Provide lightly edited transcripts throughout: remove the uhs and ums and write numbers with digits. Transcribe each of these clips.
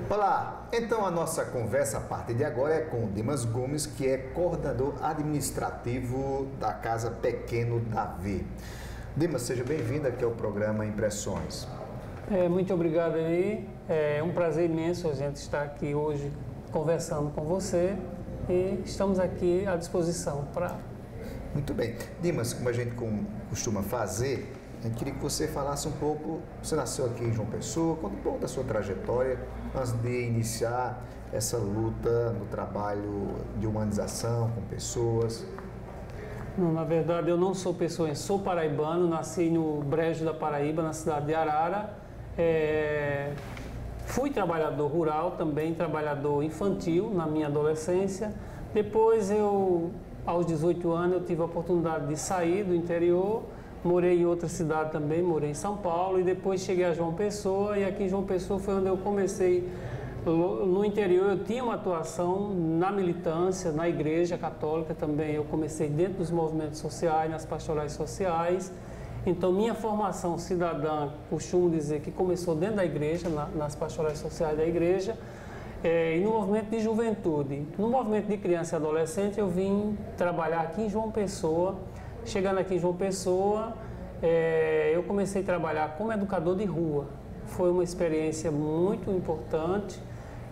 Olá, então a nossa conversa a partir de agora é com o Dimas Gomes, que é coordenador administrativo da Casa Pequeno Davi. Dimas, seja bem-vindo aqui ao programa Impressões. Muito obrigado aí, é um prazer imenso a gente estar aqui hoje conversando com você e estamos aqui à disposição para... Muito bem. Dimas, como a gente costuma fazer, a gente queria que você falasse um pouco, você nasceu aqui em João Pessoa, conta um pouco da sua trajetória antes de iniciar essa luta no trabalho de humanização com pessoas. Não, na verdade, eu não sou pessoa, sou paraibano, nasci no Brejo da Paraíba, na cidade de Arara. Fui trabalhador rural, também trabalhador infantil na minha adolescência. Depois, aos 18 anos, eu tive a oportunidade de sair do interior. Morei em outra cidade também, morei em São Paulo e depois cheguei a João Pessoa, e aqui em João Pessoa foi onde eu comecei. No interior eu tinha uma atuação na militância, na igreja católica também, eu comecei dentro dos movimentos sociais, nas pastorais sociais. Então minha formação cidadã, costumo dizer que começou dentro da igreja, nas pastorais sociais da igreja, e no movimento de juventude. No movimento de criança e adolescente eu vim trabalhar aqui em João Pessoa. Chegando aqui em João Pessoa, eu comecei a trabalhar como educador de rua. Foi uma experiência muito importante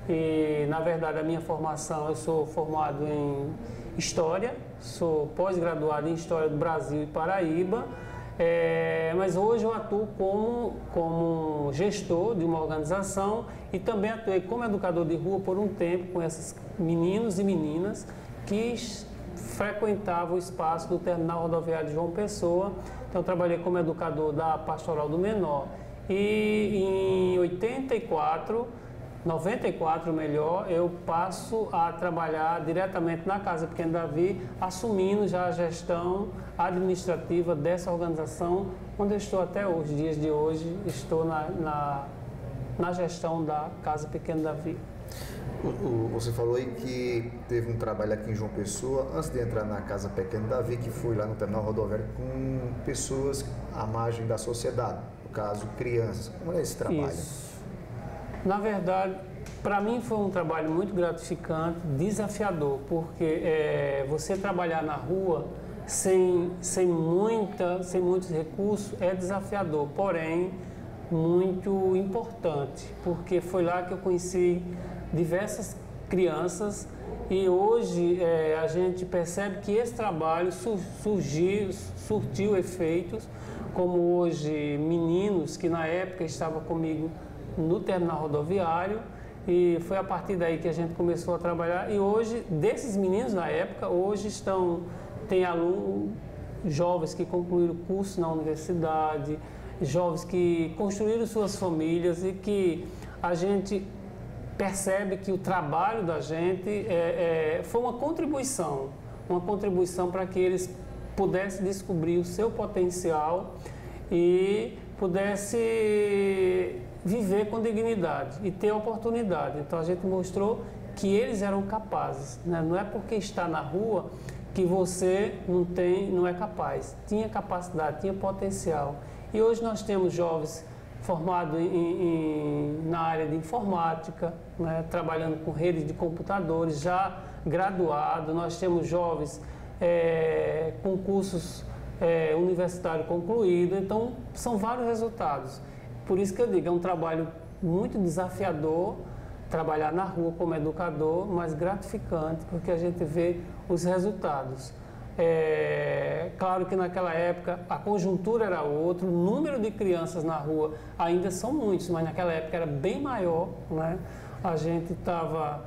e, na verdade, a minha formação, eu sou formado em História, sou pós-graduado em História do Brasil e Paraíba, mas hoje eu atuo como gestor de uma organização e também atuei como educador de rua por um tempo com esses meninos e meninas que frequentava o espaço do terminal rodoviário de João Pessoa. Então trabalhei como educador da Pastoral do Menor e em 94 melhor, eu passo a trabalhar diretamente na Casa Pequeno Davi, assumindo já a gestão administrativa dessa organização, onde eu estou até os dias de hoje, estou na gestão da Casa Pequeno Davi. Você falou aí que teve um trabalho aqui em João Pessoa, antes de entrar na Casa Pequeno Davi, que foi lá no terminal rodoviário com pessoas à margem da sociedade, no caso, crianças. Como é esse trabalho? Isso. Na verdade, para mim foi um trabalho muito gratificante, desafiador, porque você trabalhar na rua sem muitos recursos é desafiador, porém muito importante, porque foi lá que eu conheci diversas crianças e hoje a gente percebe que esse trabalho surtiu efeitos, como hoje meninos que na época estavam comigo no terminal rodoviário, e foi a partir daí que a gente começou a trabalhar, e hoje desses meninos na época, hoje tem alunos, jovens que concluíram curso na universidade, jovens que construíram suas famílias e que a gente percebe que o trabalho da gente foi uma contribuição para que eles pudessem descobrir o seu potencial e pudessem viver com dignidade e ter oportunidade. Então a gente mostrou que eles eram capazes, né? Não é porque está na rua que você não é capaz. Tinha capacidade, tinha potencial. E hoje nós temos jovens formados na área de informática, né, trabalhando com redes de computadores, já graduado. Nós temos jovens com cursos universitários concluídos. Então, são vários resultados. Por isso que eu digo, é um trabalho muito desafiador, trabalhar na rua como educador, mas gratificante, porque a gente vê os resultados. Claro que naquela época a conjuntura era outra, o número de crianças na rua ainda são muitos, mas naquela época era bem maior, né? A gente estava,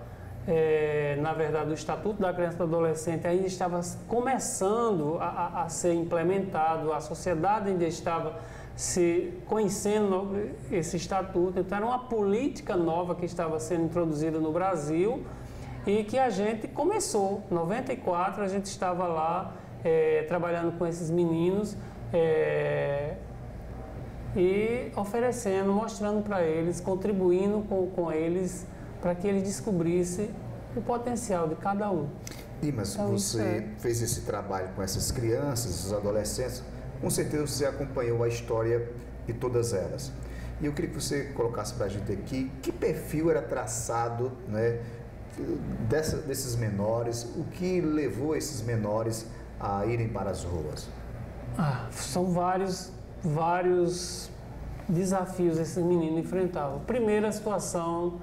na verdade, o Estatuto da Criança e do Adolescente ainda estava começando a ser implementado, a sociedade ainda estava se conhecendo esse estatuto, então era uma política nova que estava sendo introduzida no Brasil e que a gente começou. Em 94 a gente estava lá trabalhando com esses meninos e oferecendo, mostrando para eles, contribuindo com eles para que eles descobrissem o potencial de cada um. Dimas, Então, você fez esse trabalho com essas crianças, esses adolescentes, com certeza você acompanhou a história de todas elas. E eu queria que você colocasse para a gente aqui que perfil era traçado, né, desses menores, o que levou esses menores a irem para as ruas? São vários desafios esses meninos enfrentavam. Primeiro, a situação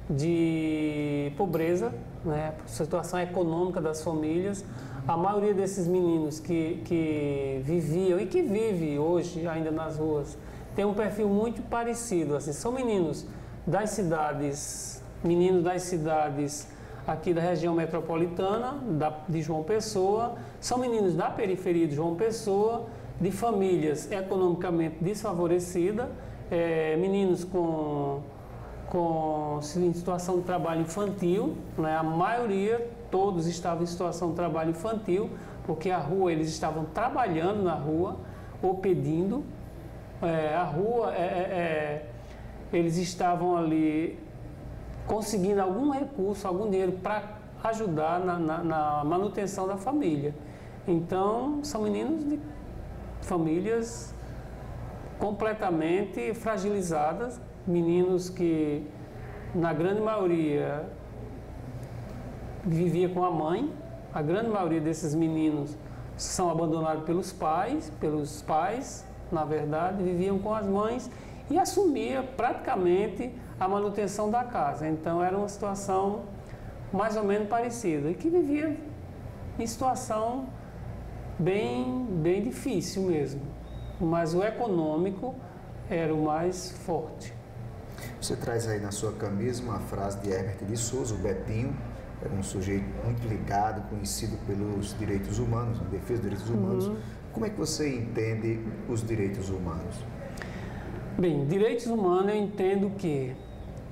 de pobreza, né, situação econômica das famílias. A maioria desses meninos que viviam e que vive hoje ainda nas ruas tem um perfil muito parecido. Assim, são meninos das cidades aqui da região metropolitana, de João Pessoa, são meninos da periferia de João Pessoa, de famílias economicamente desfavorecidas, meninos em situação de trabalho infantil, né? A maioria, todos estavam em situação de trabalho infantil, porque a rua, eles estavam trabalhando na rua ou pedindo. A rua, eles estavam ali conseguindo algum recurso, algum dinheiro para ajudar na manutenção da família. Então, são meninos de famílias completamente fragilizadas, meninos que, na grande maioria, vivia com a mãe. A grande maioria desses meninos são abandonados pelos pais, na verdade, viviam com as mães e assumia praticamente a manutenção da casa. Então, era uma situação mais ou menos parecida, e que vivia em situação bem difícil mesmo. Mas o econômico era o mais forte. Você traz aí na sua camisa uma frase de Herbert de Souza, o Betinho, era um sujeito muito ligado, conhecido pelos direitos humanos, na defesa dos direitos humanos. Como é que você entende os direitos humanos? Bem, direitos humanos eu entendo que,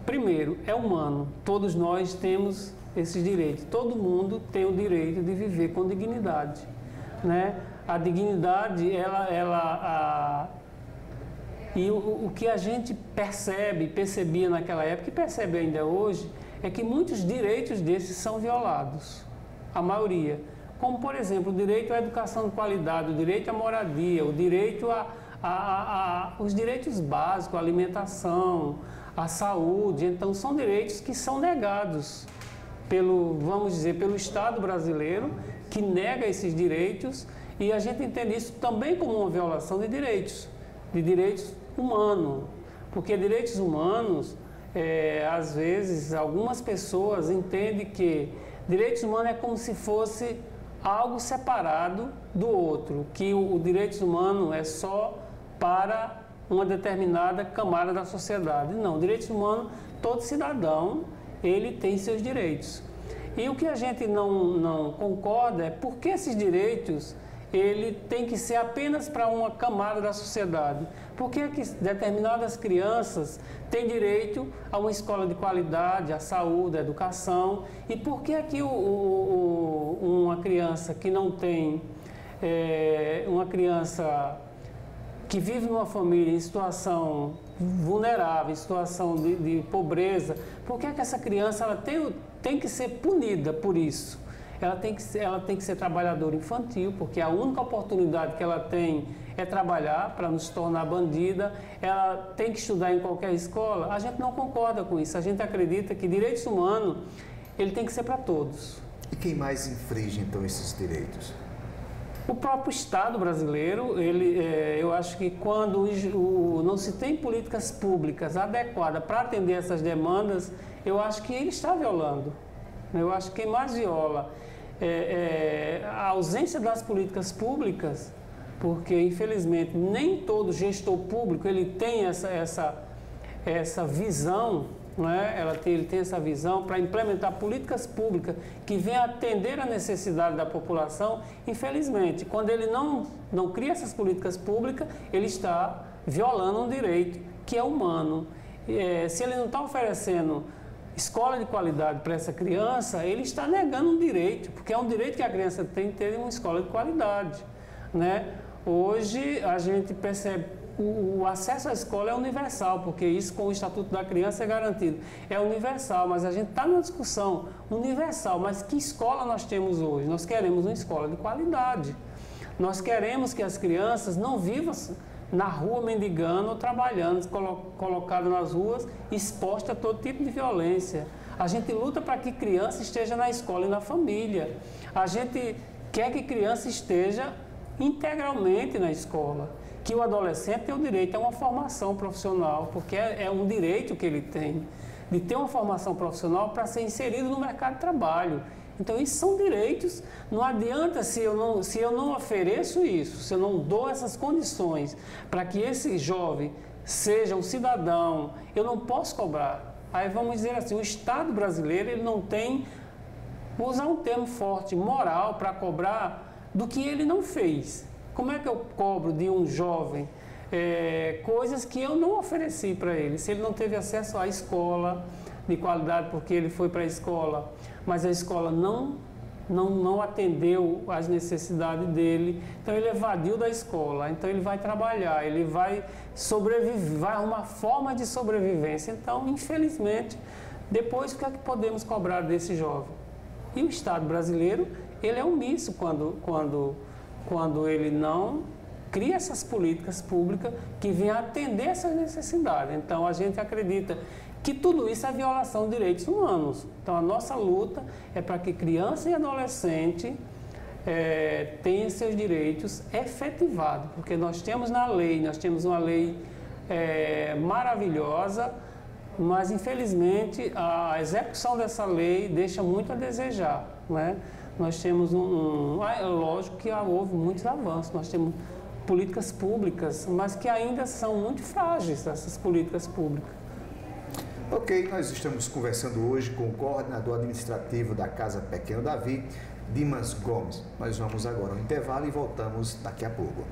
primeiro, é humano. Todos nós temos esses direitos. Todo mundo tem o direito de viver com dignidade, né? A dignidade, e o que a gente percebia naquela época e percebe ainda hoje, é que muitos direitos desses são violados, a maioria. Como, por exemplo, o direito à educação de qualidade, o direito à moradia, o direito os direitos básicos, a alimentação, a saúde. Então, são direitos que são negados vamos dizer, pelo Estado brasileiro, que nega esses direitos, e a gente entende isso também como uma violação de direitos humanos, porque direitos humanos, às vezes, algumas pessoas entendem que direitos humanos é como se fosse algo separado do outro, que o direitos humano é só para uma determinada camada da sociedade. Não, direitos humanos, todo cidadão, ele tem seus direitos. E o que a gente não concorda é por que esses direitos ele tem que ser apenas para uma camada da sociedade. Por que determinadas crianças têm direito a uma escola de qualidade, à saúde, à educação? E por que uma criança que não tem, uma criança que vive numa família em situação vulnerável, em situação de pobreza, por que essa criança ela tem que ser punida por isso? Ela tem que ser trabalhadora infantil, porque a única oportunidade que ela tem é trabalhar para não se tornar bandida. Ela tem que estudar em qualquer escola. A gente não concorda com isso. A gente acredita que direitos humanos, ele tem que ser para todos. E quem mais infringe, então, esses direitos? O próprio Estado brasileiro, eu acho que quando não se tem políticas públicas adequadas para atender essas demandas, eu acho que ele está violando. Eu acho que quem mais viola a ausência das políticas públicas, porque infelizmente nem todo gestor público ele tem essa visão, né? Ele tem essa visão para implementar políticas públicas que venham atender a necessidade da população. Infelizmente, quando ele não cria essas políticas públicas, ele está violando um direito que é humano. Se ele não está oferecendo escola de qualidade para essa criança, ele está negando um direito, porque é um direito que a criança tem de ter uma escola de qualidade, né? Hoje a gente percebe o acesso à escola é universal, porque isso com o Estatuto da Criança é garantido. É universal, mas a gente está numa discussão universal, mas que escola nós temos hoje? Nós queremos uma escola de qualidade. Nós queremos que as crianças não vivam na rua mendigando ou trabalhando, colocadas nas ruas, expostas a todo tipo de violência. A gente luta para que criança esteja na escola e na família. A gente quer que criança esteja integralmente na escola. Que o adolescente tem o direito a uma formação profissional, porque é um direito que ele tem, de ter uma formação profissional para ser inserido no mercado de trabalho. Então, isso são direitos. Não adianta se eu não ofereço isso, se eu não dou essas condições para que esse jovem seja um cidadão, eu não posso cobrar. Aí vamos dizer assim, o Estado brasileiro ele não tem, vou usar um termo forte, moral para cobrar do que ele não fez. Como é que eu cobro de um jovem coisas que eu não ofereci para ele? Se ele não teve acesso à escola de qualidade porque ele foi para a escola, mas a escola não atendeu às necessidades dele, então ele evadiu da escola, então ele vai trabalhar, ele vai sobreviver, vai arrumar forma de sobrevivência. Então, infelizmente, depois o que é que podemos cobrar desse jovem? E o Estado brasileiro, ele é omisso quando ele não cria essas políticas públicas que venham atender essas necessidades. Então, a gente acredita que tudo isso é violação de direitos humanos. Então, a nossa luta é para que criança e adolescente tenham seus direitos efetivados, porque nós temos na lei, nós temos uma lei maravilhosa, mas, infelizmente, a execução dessa lei deixa muito a desejar, né? Nós temos lógico que houve muitos avanços, nós temos políticas públicas, mas que ainda são muito frágeis, essas políticas públicas. Ok, nós estamos conversando hoje com o coordenador administrativo da Casa Pequeno Davi, Dimas Gomes. Nós vamos agora ao intervalo e voltamos daqui a pouco.